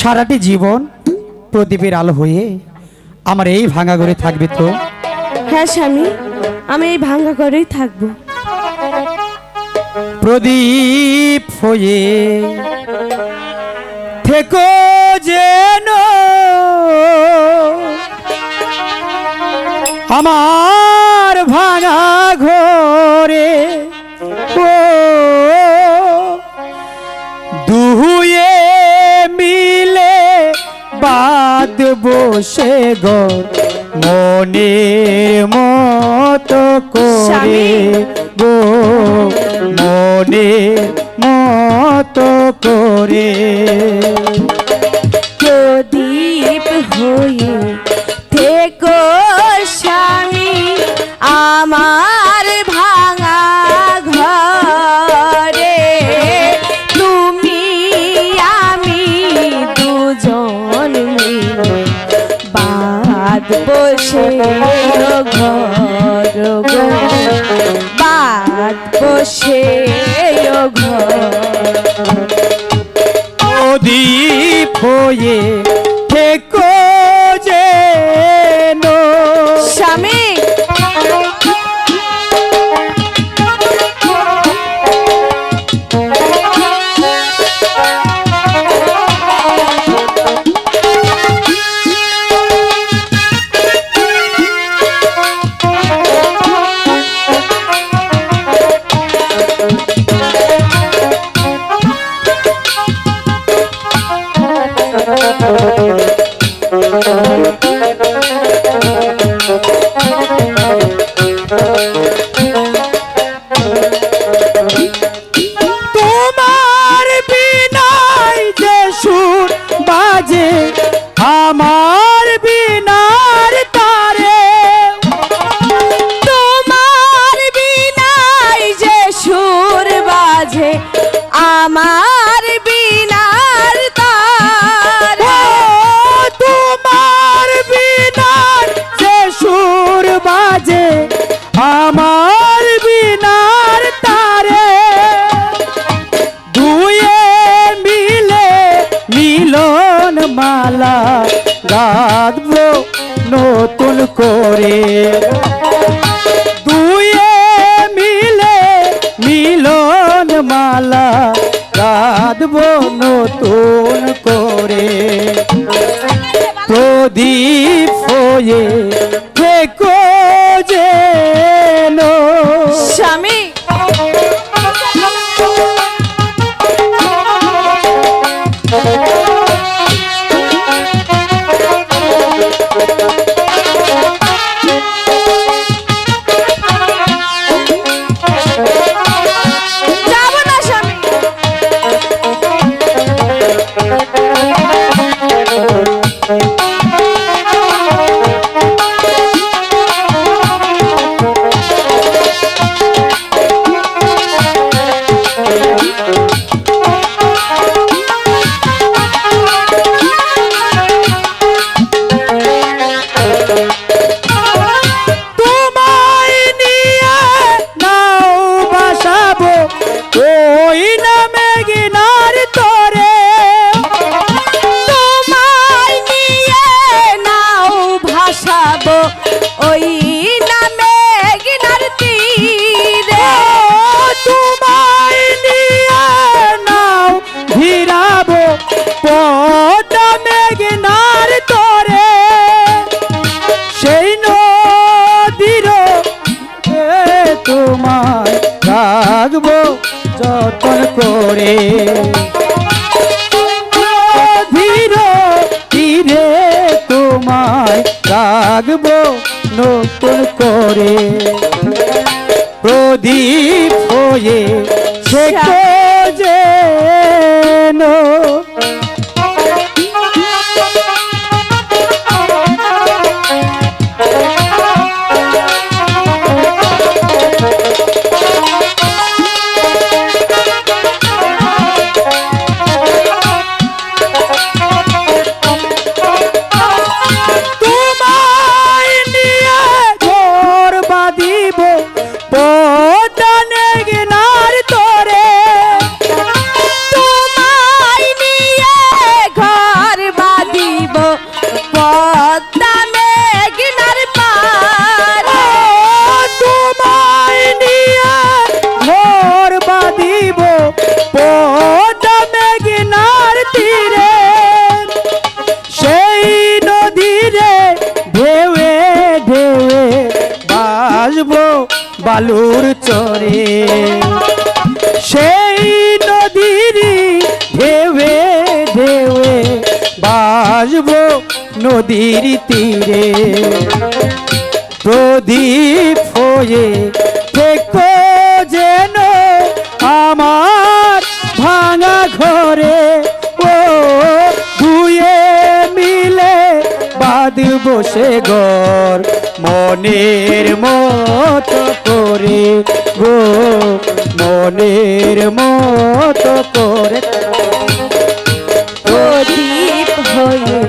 সারাটি জীবন প্রদীপের আলো হয়ে আমার এই ভাঙা ঘরে থাকবে তো? হ্যাঁ স্বামী, আমি এই ভাঙা ঘরেই থাকবো। প্রদীপ হয়ে থেকো যেন আমার ভাঙা ঘরে, ও দুয়ে মিলে বাদ বসে গো মনের মতো করে গো, মনের মতো করে। প্রদীপ হয়ে থেকো স্বামী আমার ভাঙা ঘরে, তুমি আমি দুজন মিলে বাদ বসে ঘর গো, বাদ বসে ঘর। প্রদীপ হয়ে থেকো যেন স্বামী তোমার বিনায় যে সুর বাজে আমার বিনার তারে, তোমার বিনায় যে সুর বাজে আমার বিনার তারে, তোমার বিনার যে সুর বাজে আমার বিনার তারে, দুয়ে মিলে মিলন মালা গাঁথবো নতুন করে, দুয়ে মিলে মিলন মালা গাঁথবো নতুন করে। প্রদীপ হয়ে থেকো যেন স্বামী যাব না স্বামী। তোমায় নিয়ে নাও বাসাবো ওই নামে গিনার তরে, তোমায় নিয়ে নাও ভাসাবো ওই নামে গিনার তীরে, তোমায় নিয়ে নাও ভিড়াবো পদ্মা মেঘনার তরে, সেই নদীর তোমায় রাখবো যতন করে, নদীর তীরে তোমায় রাখবো নতুন করে। প্রদীপ হয়ে থেকো যেন তোমায় নিয়ে ঘর বাঁধিব পদ্মা মেঘনার বালুর চরে সেই নদীর ঢেউে ঢেউে বাসবো নদীর তীরে প্রদীপ হয়ে থেকো যেন আমার ভাঙা ঘরে ও দুয়ে মিলে বাঁধব সে ঘর মনের মতো করে গো মনের মতো করে প্রদীপ হয়ে